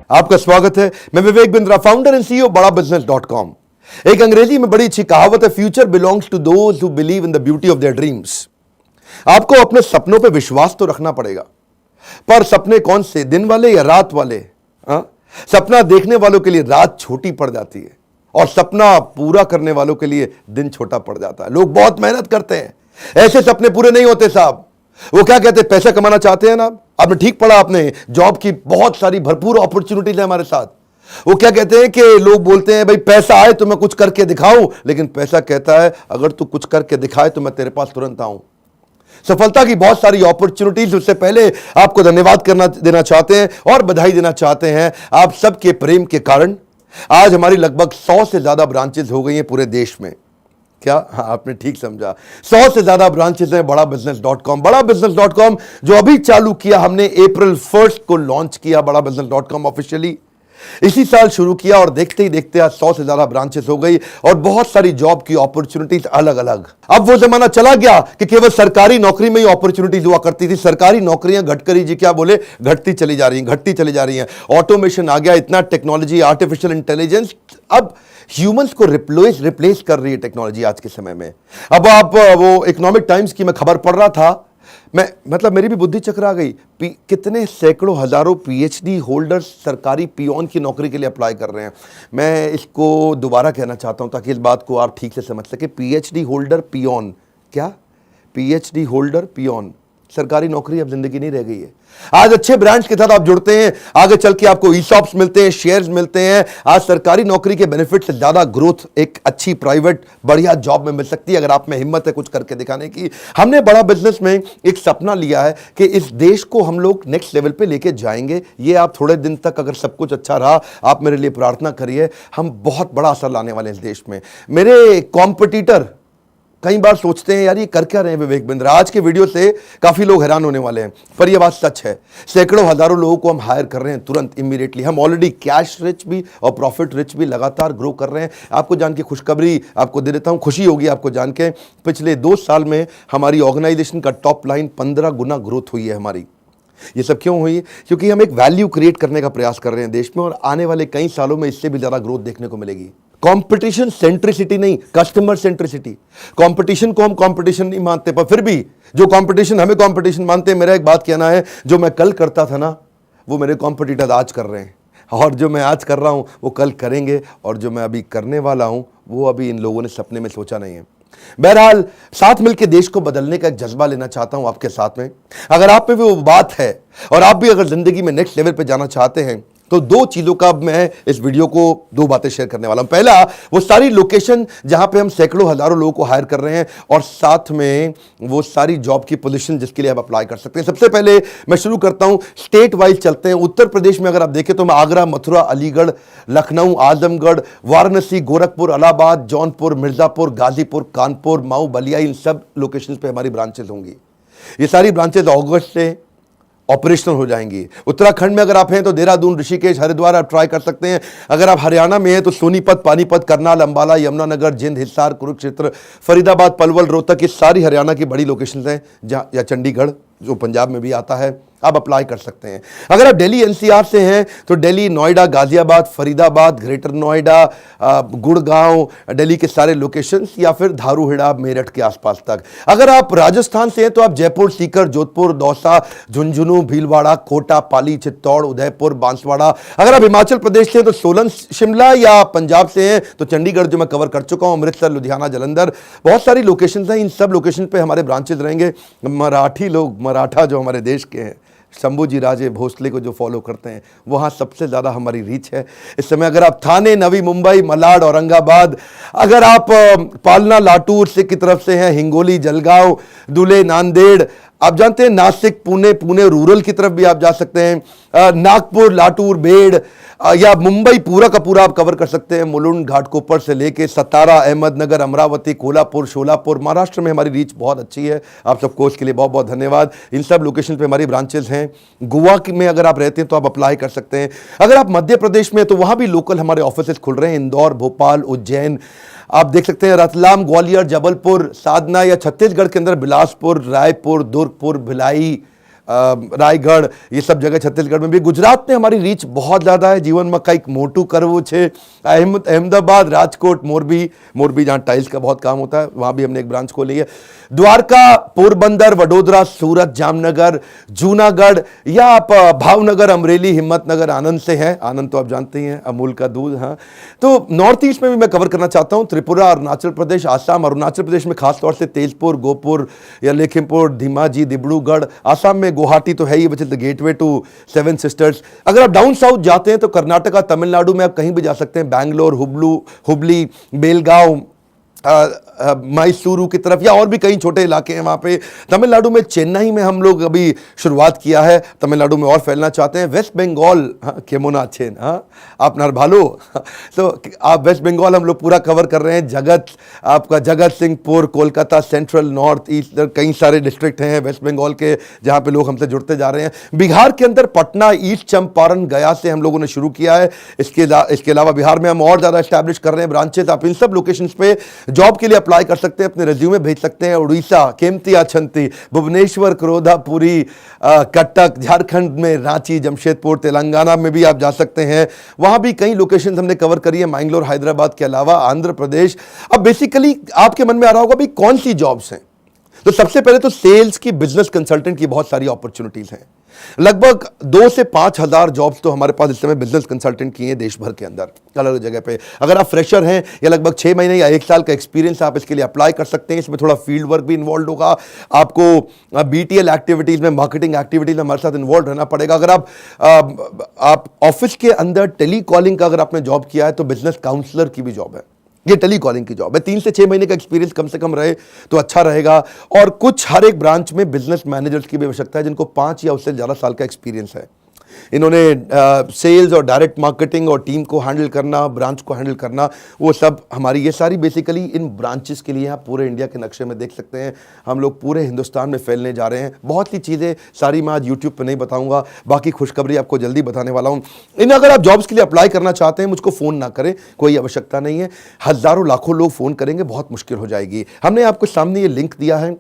आपका स्वागत है। मैं Vivek Bindra, founder and CEO Bada business. एक अंग्रेजी में बड़ी अच्छी कहावत है, future belongs to those who believe in the beauty of their dreams. आपको अपने सपनों पे विश्वास तो रखना पड़ेगा, पर सपने कौन से, दिन वाले या रात वाले? सपना देखने वालों के लिए रात छोटी पड़ जाती है और सपना पूरा करने वालों के लिए दिन छोटा पड़ जाता है। लोग बहुत मेहनत करते हैं, ऐसे सपने पूरे नहीं होते साहब। वो क्या कहते हैं, पैसा कमाना चाहते हैं ना, आपने ठीक पढ़ा, आपने जॉब की बहुत सारी भरपूर अपॉर्चुनिटीज है हमारे साथ। वो क्या कहते हैं कि लोग बोलते हैं भाई पैसा आए तो मैं कुछ करके दिखाऊं, लेकिन पैसा कहता है अगर तू कुछ करके दिखाए तो मैं तेरे पास तुरंत आऊं। सफलता की बहुत सारी अपॉर्चुनिटीज। उससे पहले आपको धन्यवाद देना चाहते हैं और बधाई देना चाहते हैं। आप सबके प्रेम के कारण आज हमारी लगभग 100 से ज्यादा ब्रांचेस हो गई हैं पूरे देश में। क्या? हाँ, आपने ठीक समझा, 100 से ज्यादा ब्रांचेस हैं बड़ा बिजनेस.com। बड़ा बिजनेस.com जो अभी चालू किया हमने, अप्रैल 1 को लॉन्च किया बड़ा बिजनेस.com ऑफिशियली। इसी साल शुरू किया और देखते ही देखते आज 100 से ज्यादा ब्रांचेस हो गई और बहुत सारी जॉब की अपॉर्चुनिटीज अलग अलग। अब वो जमाना चला गया कि केवल सरकारी नौकरी में ही अपॉर्चुनिटीज हुआ करती थी। सरकारी नौकरियां, गडकरी जी क्या बोले, घटती चली जा रही हैं, घटती चली जा रही हैं। ऑटोमेशन आ गया, इतना टेक्नोलॉजी, आर्टिफिशियल इंटेलिजेंस अब ह्यूमंस को रिप्लेस कर रही है टेक्नोलॉजी आज के समय में। अब आप वो इकोनॉमिक टाइम्स की मैं खबर पढ़ रहा था, मेरी भी बुद्धि चकरा गई। कितने सैकड़ों हजारों पीएचडी होल्डर्स सरकारी पियोन की नौकरी के लिए अप्लाई कर रहे हैं। मैं इसको दोबारा कहना चाहता हूं ताकि इस बात को आप ठीक से समझ सके। पीएचडी होल्डर पियोन, क्या? पीएचडी होल्डर पियोन, सरकारी नौकरी अब जिंदगी नहीं रह गई है। आज अच्छे ब्रांड्स के साथ आप जुड़ते हैं, आगे चल के आपको ईशॉप्स मिलते हैं, शेयर्स मिलते हैं। आज सरकारी नौकरी के बेनिफिट से ज्यादा ग्रोथ एक अच्छी प्राइवेट बढ़िया जॉब में मिल सकती है अगर आप में हिम्मत है कुछ करके दिखाने की। हमने बड़ा बिजनेस में एक सपना लिया है कि इस देश को हम लोग नेक्स्ट लेवल पे लेके जाएंगे। ये आप थोड़े दिन तक अगर सब कुछ अच्छा रहा, आप मेरे लिए प्रार्थना करिए, हम बहुत बड़ा असर लाने वाले हैं इस देश में। मेरे कॉम्पिटिटर कई बार सोचते हैं यार ये कर क्या रहे हैं विवेक बिंद्रा। आज के वीडियो से काफी लोग हैरान होने वाले हैं, पर यह बात सच है। सैकड़ों हजारों लोगों को हम हायर कर रहे हैं तुरंत, इमीडिएटली। हम ऑलरेडी कैश रिच भी और प्रॉफिट रिच भी लगातार ग्रो कर रहे हैं। आपको जान के खुशखबरी आपको दे देता हूं, खुशी होगी आपको जान के। पिछले 2 साल में हमारी ऑर्गेनाइजेशन का टॉप लाइन 15 गुना ग्रोथ हुई है हमारी। ये सब क्यों हुई? क्योंकि हम एक वैल्यू क्रिएट करने का प्रयास कर रहे हैं देश में और आने वाले कई सालों में इससे भी ज्यादा ग्रोथ देखने को मिलेगी। कंपटीशन सेंट्रिसिटी नहीं, कस्टमर सेंट्रिसिटी। कंपटीशन को हम कंपटीशन नहीं मानते, पर फिर भी जो कंपटीशन हमें कंपटीशन मानते हैं, मेरा एक बात कहना है, जो मैं कल करता था ना वो मेरे कंपटीटर आज कर रहे हैं, और जो मैं आज कर रहा हूं वो कल करेंगे, और जो मैं अभी करने वाला हूं वो अभी इन लोगों ने सपने में सोचा नहीं है। बहरहाल साथ मिलकर देश को बदलने का एक जज्बा लेना चाहता हूं आपके साथ में। अगर आप में भी वो बात है और आप भी अगर जिंदगी में नेक्स्ट लेवल पे जाना चाहते हैं तो 2 चीजों का मैं इस वीडियो को 2 बातें शेयर करने वाला हूं। पहला, वो सारी लोकेशन जहां पे हम सैकड़ों हजारों लोगों को हायर कर रहे हैं, और साथ में वो सारी जॉब की पोजीशन जिसके लिए आप अप्लाई कर सकते हैं। सबसे पहले मैं शुरू करता हूं, स्टेट वाइज चलते हैं। उत्तर प्रदेश में अगर आप देखें तो मैं आगरा, मथुरा, अलीगढ़, लखनऊ, आजमगढ़, वाराणसी, गोरखपुर, इलाहाबाद, जौनपुर, मिर्जापुर, गाजीपुर, कानपुर, मऊ, बलिया, इन सब लोकेशन पे हमारी ब्रांचेज होंगी। ये सारी ब्रांचेज अगस्त से ऑपरेशनल हो जाएंगी। उत्तराखंड में अगर आप हैं तो देहरादून, ऋषिकेश, हरिद्वार आप ट्राई कर सकते हैं। अगर आप हरियाणा में हैं तो सोनीपत, पानीपत, करनाल, अंबाला, यमुनानगर, जिंद, हिसार, कुरुक्षेत्र, फरीदाबाद, पलवल, रोहतक, ये सारी हरियाणा की बड़ी लोकेशंस हैं। जहाँ, या चंडीगढ़ जो पंजाब में भी आता है, आप अप्लाई कर सकते हैं। अगर आप दिल्ली एनसीआर से हैं तो दिल्ली, नोएडा, गाजियाबाद, फरीदाबाद, ग्रेटर नोएडा, गुड़गांव, दिल्ली के सारे लोकेशंस, या फिर धारूहेड़ा, मेरठ के आसपास तक। अगर आप राजस्थान से हैं तो आप जयपुर, सीकर, जोधपुर, दौसा, झुंझुनू, भीलवाड़ा, कोटा, पाली, चित्तौड़, उदयपुर, बांसवाड़ा। अगर आप हिमाचल प्रदेश से हैं तो सोलन, शिमला, या पंजाब से हैं तो चंडीगढ़ जो मैं कवर कर चुका हूं, अमृतसर, लुधियाना, जलंधर, बहुत सारी लोकेशंस हैं। इन सब लोकेशन पे हमारे ब्रांचेज रहेंगे। मराठी लोग, मराठा जो हमारे देश के हैं, शंभूजी राजे भोसले को जो फॉलो करते हैं, वहाँ सबसे ज़्यादा हमारी रीच है इस समय। अगर आप थाने, नवी मुंबई, मलाड, औरंगाबाद, अगर आप पालना, लातूर से की तरफ से हैं, हिंगोली, जलगांव, धुले, नांदेड़, आप जानते हैं नासिक, पुणे रूरल की तरफ भी आप जा सकते हैं। नागपुर, लातूर, बेड़, या मुंबई पूरा का पूरा आप कवर कर सकते हैं। मुलुंड, घाटकोपर से लेके सतारा, अहमदनगर, अमरावती, कोल्हापुर, शोलापुर। महाराष्ट्र में हमारी रीच बहुत अच्छी है। आप सबको उसके लिए बहुत बहुत धन्यवाद। इन सब लोकेशन पे हमारी ब्रांचेस हैं। गोवा में अगर आप रहते हैं तो आप अप्लाई कर सकते हैं। अगर आप मध्य प्रदेश में तो वहां भी लोकल हमारे ऑफिसेस खुल रहे हैं, इंदौर, भोपाल, उज्जैन, आप देख सकते हैं रतलाम, ग्वालियर, जबलपुर, साधना, या छत्तीसगढ़ के अंदर बिलासपुर, रायपुर, दुर्गपुर, भिलाई, रायगढ़, ये सब जगह छत्तीसगढ़ में भी। गुजरात में हमारी रीच बहुत ज़्यादा है। जीवનમાં કંઈક મોટું કરવું છે। अहमदाबाद, राजकोट, मोरबी जहाँ टाइल्स का बहुत काम होता है, वहाँ भी हमने एक ब्रांच खोली है। द्वारका, पोरबंदर, वडोदरा, सूरत, जामनगर, जूनागढ़, या आप भावनगर, अमरेली, हिम्मतनगर, आनंद से हैं। आनंद तो आप जानते ही हैं, अमूल का दूध। हाँ, तो नॉर्थ ईस्ट में भी मैं कवर करना चाहता हूँ। त्रिपुरा, अरुणाचल प्रदेश, आसाम। अरुणाचल प्रदेश में खासतौर से तेजपुर, गोपुर या लेखिमपुर, धीमाजी, डिब्रूगढ़। आसाम में गुवाहाटी तो है ही, which is the gateway to seven sisters. अगर आप डाउन साउथ जाते हैं तो कर्नाटका, तमिलनाडु में आप कहीं भी जा सकते हैं। बैंगलोर, हुबली, बेलगांव, मैसूरू की तरफ, या और भी कई छोटे इलाके हैं वहाँ पे। तमिलनाडु में चेन्नई में हम लोग अभी शुरुआत किया है, तमिलनाडु में और फैलना चाहते हैं। वेस्ट बंगाल, हाँ, केमोना चेन, हाँ, आप नरभालो, तो आप वेस्ट बंगाल हम लोग पूरा कवर कर रहे हैं। आपका जगत Singhpur, Kolkata, central, north east, कई सारे डिस्ट्रिक्ट हैं वेस्ट बंगाल के जहाँ पे लोग हमसे जुड़ते जा रहे हैं। बिहार के अंदर पटना, ईस्ट चंपारण, गया से हम लोगों ने शुरू किया है। इसके अलावा बिहार में हम और ज़्यादा एस्टैब्लिश कर रहे हैं ब्रांचेस। आप इन सब लोकेशंस पे जॉब के लिए अप्लाई कर सकते हैं, अपने रिज्यूमे भेज सकते हैं। उड़ीसा, केम्प्टी, छंती, भुवनेश्वर, क्रोधा, पुरी, कटक, झारखंड में रांची, जमशेदपुर, तेलंगाना में भी आप जा सकते हैं। वहां भी कई लोकेशंस हमने कवर करी है, मैंगलोर, हैदराबाद के अलावा आंध्र प्रदेश। अब बेसिकली आपके मन में आ रहा होगा भाई कौन सी जॉब्स हैं, तो सबसे पहले तो सेल्स की, बिजनेस कंसल्टेंट की बहुत सारी अपॉर्चुनिटीज हैं। लगभग 2 से 5 हज़ार जॉब्स तो हमारे पास इस समय बिजनेस कंसल्टेंट की हैं देश भर के अंदर, अलग अलग जगह पे। अगर आप फ्रेशर हैं या लगभग 6 महीने या 1 साल का एक्सपीरियंस, आप इसके लिए अप्लाई कर सकते हैं। इसमें थोड़ा फील्ड वर्क भी इन्वॉल्व होगा, आपको बीटीएल एक्टिविटीज में, मार्केटिंग एक्टिविटीज में हमारे साथ इन्वॉल्व रहना पड़ेगा। अगर आप ऑफिस के अंदर टेली कॉलिंग का अगर आपने जॉब किया है तो बिजनेस काउंसलर की भी जॉब है, ये टेली कॉलिंग की जॉब है। 3 से 6 महीने का एक्सपीरियंस कम से कम रहे तो अच्छा रहेगा। और कुछ हर एक ब्रांच में बिजनेस मैनेजर्स की भी आवश्यकता है जिनको 5 या उससे ज़्यादा साल का एक्सपीरियंस है। इन्होंने सेल्स और डायरेक्ट मार्केटिंग और टीम को हैंडल करना, ब्रांच को हैंडल करना, वो सब हमारी ये सारी बेसिकली इन ब्रांचेस के लिए आप पूरे इंडिया के नक्शे में देख सकते हैं। हम लोग पूरे हिंदुस्तान में फैलने जा रहे हैं। बहुत सी चीज़ें सारी मैं आज यूट्यूब पे नहीं बताऊंगा, बाकी खुशखबरी आपको जल्दी बताने वाला हूँ। इन अगर आप जॉब्स के लिए अप्लाई करना चाहते हैं, मुझको फ़ोन ना करें, कोई आवश्यकता नहीं है। हज़ारों लाखों लोग फ़ोन करेंगे, बहुत मुश्किल हो जाएगी। हमने आपको सामने ये लिंक दिया है,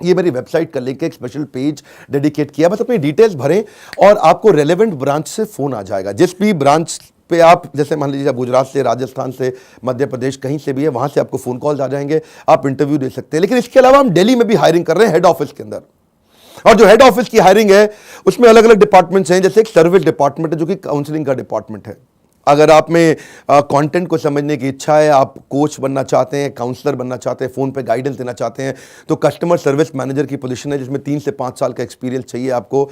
ये मेरी वेबसाइट का लिंक है, एक स्पेशल पेज डेडिकेट किया। बस अपनी डिटेल्स भरें और आपको रेलेवेंट ब्रांच से फ़ोन आ जाएगा। जिस भी ब्रांच पे आप, जैसे मान लीजिए गुजरात से, राजस्थान से, मध्य प्रदेश, कहीं से भी है, वहाँ से आपको फ़ोन कॉल्स आ जाएंगे, आप इंटरव्यू दे सकते हैं। लेकिन इसके अलावा हम दिल्ली में भी हायरिंग कर रहे हैं हेड ऑफिस के अंदर। और जो हेड ऑफिस की हायरिंग है उसमें अलग अलग डिपार्टमेंट्स हैं। जैसे एक सर्विस डिपार्टमेंट है जो कि काउंसलिंग का डिपार्टमेंट है। अगर आप में कंटेंट को समझने की इच्छा है, आप कोच बनना चाहते हैं, काउंसलर बनना चाहते हैं, फ़ोन पे गाइडेंस देना चाहते हैं, तो कस्टमर सर्विस मैनेजर की पोजीशन है जिसमें 3 से 5 साल का एक्सपीरियंस चाहिए आपको।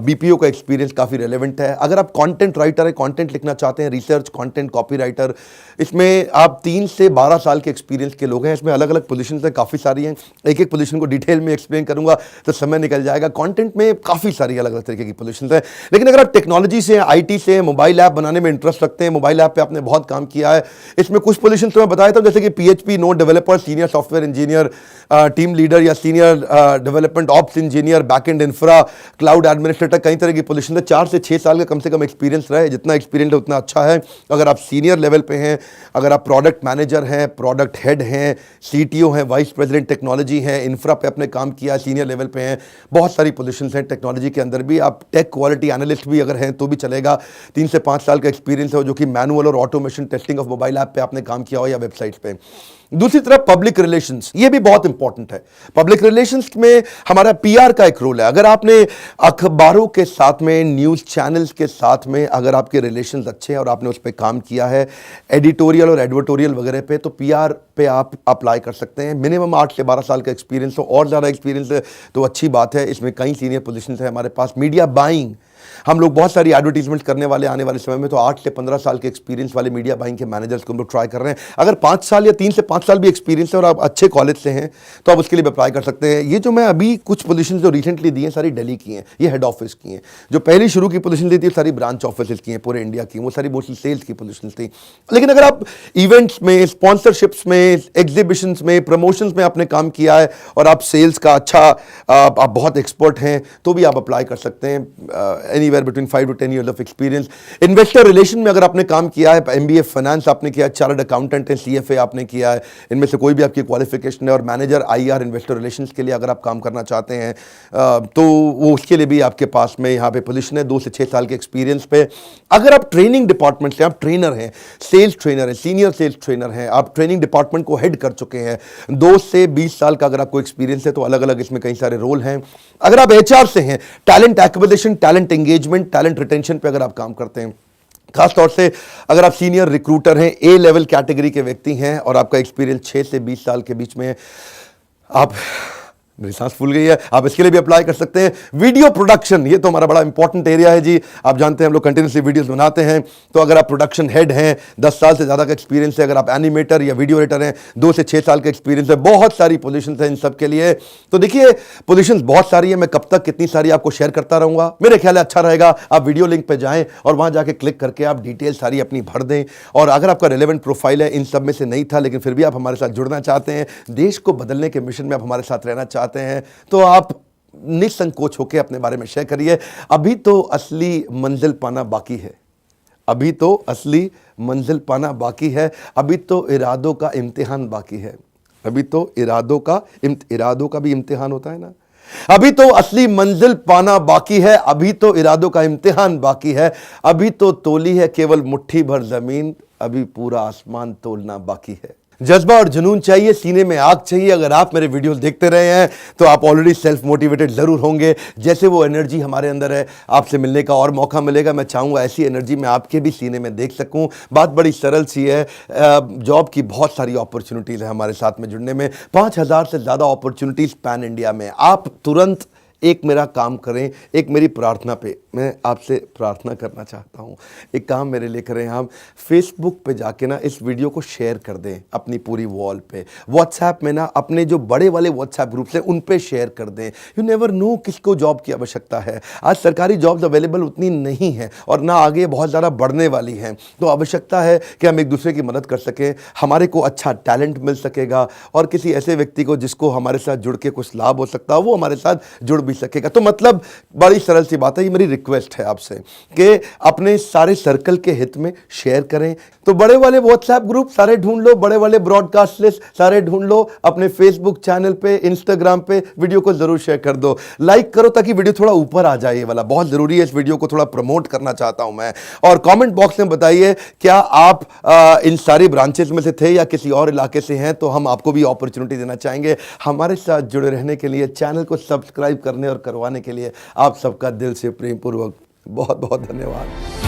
बीपीओ का एक्सपीरियंस काफ़ी रेलेवेंट है। अगर आप कंटेंट राइटर है, कंटेंट लिखना चाहते हैं, रिसर्च, कंटेंट, कॉपी राइटर, इसमें आप 3 से 12 साल के एक्सपीरियंस के लोग हैं। इसमें अलग अलग पोजीशन हैं, काफ़ी सारी हैं। एक एक पोजीशन को डिटेल में एक्सप्लेन करूँगा तो समय निकल जाएगा। कंटेंट में काफ़ी सारी अलग अलग तरीके की पोजीशन हैं। लेकिन अगर आप टेक्नोलॉजी से, IT से, मोबाइल ऐप बनाने में इंटरेस्ट रखते हैं, मोबाइल ऐप पे आपने बहुत काम किया है, इसमें कुछ पोजीशन तो मैं बताया था, जैसे कि PHP node developer, senior software engineer, team leader या senior development ops engineer, backend infra, cloud administrator, कई तरह की पोजीशन है। 4 से 6 साल का कम से कम एक्सपीरियंस रहे, जितना एक्सपीरियंस है उतना अच्छा है। अगर आप सीनियर लेवल पे हैं, अगर आप प्रोडक्ट मैनेजर हैं, प्रोडक्ट हेड हैं, CTO हैं, वाइस प्रेसिडेंट टेक्नोलॉजी हैं, इंफ्रा पे आपने काम किया, सीनियर लेवल पे हैं, बहुत सारी पोजीशंस हैं टेक्नोलॉजी के अंदर भी। आप टेक क्वालिटी एनालिस्ट भी अगर हैं तो भी चलेगा। 3 से 5 साल का एक्सपीरियंस है जो कि मैनुअल और automation testing of mobile app पे आपने काम किया हो या वेबसाइट्स पे। दूसरी तरफ पब्लिक रिलेशंस, ये भी बहुत इंपॉर्टेंट है। पब्लिक रिलेशंस में हमारा PR का एक रोल है। अगर आपने अखबारों के साथ में, न्यूज़ चैनल्स के साथ में अगर आपके रिलेशंस अच्छे हैं और आपने उस पर काम किया है, एडिटोरियल और एडवर्टोरियल वगैरह पे, तो PR पे आप अप्लाई कर सकते हैं। मिनिमम 8 से 12 साल का एक्सपीरियंस हो, और ज़्यादा एक्सपीरियंस है तो अच्छी बात है। इसमें कई सीनियर पोजीशंस है हमारे पास। मीडिया बाइंग, हम लोग बहुत सारी एडवर्टीजमेंट करने वाले आने वाले समय में, तो 8 से 15 साल के एक्सपीरियंस वाले मीडिया बाइंग के मैनेजर्स को हम लोग ट्राई कर रहे हैं। अगर 5 साल या 3 से 5 साल भी एक्सपीरियंस है और आप अच्छे कॉलेज से हैं तो आप उसके लिए भी अप्लाई कर सकते हैं। ये जो मैं अभी कुछ पोजीशन जो रिसेंटली दी हैं सारी दिल्ली की हैं, ये हेड ऑफिस की हैं। जो पहली शुरू की पोजीशन दी थी सारी ब्रांच ऑफिस की हैं पूरे इंडिया की, वो सारी मोस्टली सेल्स की पोजीशन थी। लेकिन अगर आप इवेंट्स में, स्पॉन्सरशिप्स में, एग्जीबिशंस में, प्रमोशंस में आपने काम किया है और आप सेल्स का अच्छा, आप बहुत एक्सपर्ट हैं तो भी आप अप्लाई कर सकते हैं anywhere between 5 to 10 years of experience. Investor relation में अगर आपने काम किया है, MBA फाइनेंस आपने किया है, चार्टर्ड अकाउंटेंट है, CFA आपने किया है, इनमें से कोई भी आपकी क्वालिफिकेशन है, और मैनेजर IR इन्वेस्टर रिलेशंस के लिए अगर आप काम करना चाहते हैं तो वो उसके लिए भी आपके पास में यहाँ पे पोजीशन है 2 से 6 साल के एक्सपीरियंस पे। अगर आप ट्रेनिंग डिपार्टमेंट से, आप ट्रेनर हैं, सेल्स ट्रेनर हैं, सीनियर सेल्स ट्रेनर हैं, आप ट्रेनिंग डिपार्टमेंट को हेड कर चुके हैं, 2 से 20 साल का अगर आपको एक्सपीरियंस है, तो अलग अलग इसमें कई सारे रोल हैं। अगर आप HR से हैं, talent acquisition, talent engagement, talent retention पे अगर आप काम करते हैं, खासतौर से अगर आप सीनियर रिक्रूटर हैं, A लेवल कैटेगरी के व्यक्ति हैं और आपका एक्सपीरियंस 6 से 20 साल के बीच में है, आप, मेरी सांस फूल गई है, आप इसके लिए भी अप्लाई कर सकते हैं। वीडियो प्रोडक्शन, ये तो हमारा बड़ा इंपॉर्टेंट एरिया है जी। आप जानते हैं हम लोग कंटिन्यूसली वीडियोस बनाते हैं, तो अगर आप प्रोडक्शन हेड हैं, 10 साल से ज़्यादा का एक्सपीरियंस है, अगर आप एनिमेटर या वीडियो एडिटर हैं, 2 से 6 साल का एक्सपीरियंस है, बहुत सारी पोजीशंस हैं इन सब के लिए। तो देखिए पोजीशंस बहुत सारी है, मैं कब तक कितनी सारी आपको शेयर करता रहूँगा। मेरे ख्याल है अच्छा रहेगा आप वीडियो लिंक पर जाएँ और वहाँ जाके क्लिक करके आप डिटेल सारी अपनी भर दें। और अगर आपका रिलेवेंट प्रोफाइल है, इन सब में से नहीं था लेकिन फिर भी आप हमारे साथ जुड़ना चाहते हैं, देश को बदलने के मिशन में आप हमारे साथ रहना चाहते हैं, तो आप निसंकोच होकर अपने बारे में शेयर करिए। अभी तो असली मंजिल पाना बाकी है, अभी तो असली मंजिल पाना बाकी है, अभी तो इरादों का इम्तिहान बाकी है, अभी तो इरादों का भी इम्तिहान होता है ना। अभी तो असली मंजिल पाना बाकी है, अभी तो इरादों का इम्तिहान बाकी है, अभी तो तोली है केवल मुट्ठी भर जमीन, अभी पूरा आसमान तोलना बाकी है। जज्बा और जुनून चाहिए, सीने में आग चाहिए। अगर आप मेरे वीडियोस देखते रहे हैं तो आप ऑलरेडी सेल्फ मोटिवेटेड जरूर होंगे। जैसे वो एनर्जी हमारे अंदर है, आपसे मिलने का और मौका मिलेगा। मैं चाहूँगा ऐसी एनर्जी मैं आपके भी सीने में देख सकूँ। बात बड़ी सरल सी है, जॉब की बहुत सारी अपॉर्चुनिटीज़ है हमारे साथ में जुड़ने में, 5000 से ज़्यादा अपॉर्चुनिटीज़ पैन इंडिया में। आप तुरंत एक मेरा काम करें, एक मेरी प्रार्थना पे मैं आपसे प्रार्थना करना चाहता हूँ, एक काम मेरे लिए करें। आप फेसबुक पे जाके ना इस वीडियो को शेयर कर दें अपनी पूरी वॉल पे, व्हाट्सएप में ना अपने जो बड़े वाले व्हाट्सएप ग्रुप्स हैं उन पे शेयर कर दें। यू नेवर नो किसको जॉब की आवश्यकता है। आज सरकारी जॉब्स अवेलेबल उतनी नहीं है और ना आगे बहुत ज़्यादा बढ़ने वाली हैं, तो आवश्यकता है कि हम एक दूसरे की मदद कर सकें, हमारे को अच्छा टैलेंट मिल सकेगा और किसी ऐसे व्यक्ति को जिसको हमारे साथ जुड़ के कुछ लाभ हो सकता है वो हमारे साथ जुड़ भी सकेगा। तो मतलब बड़ी सरल सी बात है, ये मेरी रिक्वेस्ट है आपसे कि अपने सारे सर्कल के हित में शेयर करें। तो बड़े वाले व्हाट्सएप ग्रुप सारे ढूंढ लो, बड़े वाले ब्रॉडकास्ट लिस्ट सारे ढूंढ लो, अपने फेसबुक चैनल पे, इंस्टाग्राम पे वीडियो को जरूर शेयर कर दो, लाइक करो ताकि वीडियो थोड़ा ऊपर आ जाए। ये वाला बहुत जरूरी है, इस वीडियो को थोड़ा प्रमोट करना चाहता हूं मैं। और कमेंट बॉक्स में बताइए क्या आप इन सारी ब्रांचेस में से थे या किसी और इलाके से हैं, तो हम आपको भी अपॉर्चुनिटी देना चाहेंगे। हमारे साथ जुड़े रहने के लिए, चैनल को सब्सक्राइब करने और करवाने के लिए आप सबका दिल से प्रेम पूर्वक बहुत बहुत धन्यवाद।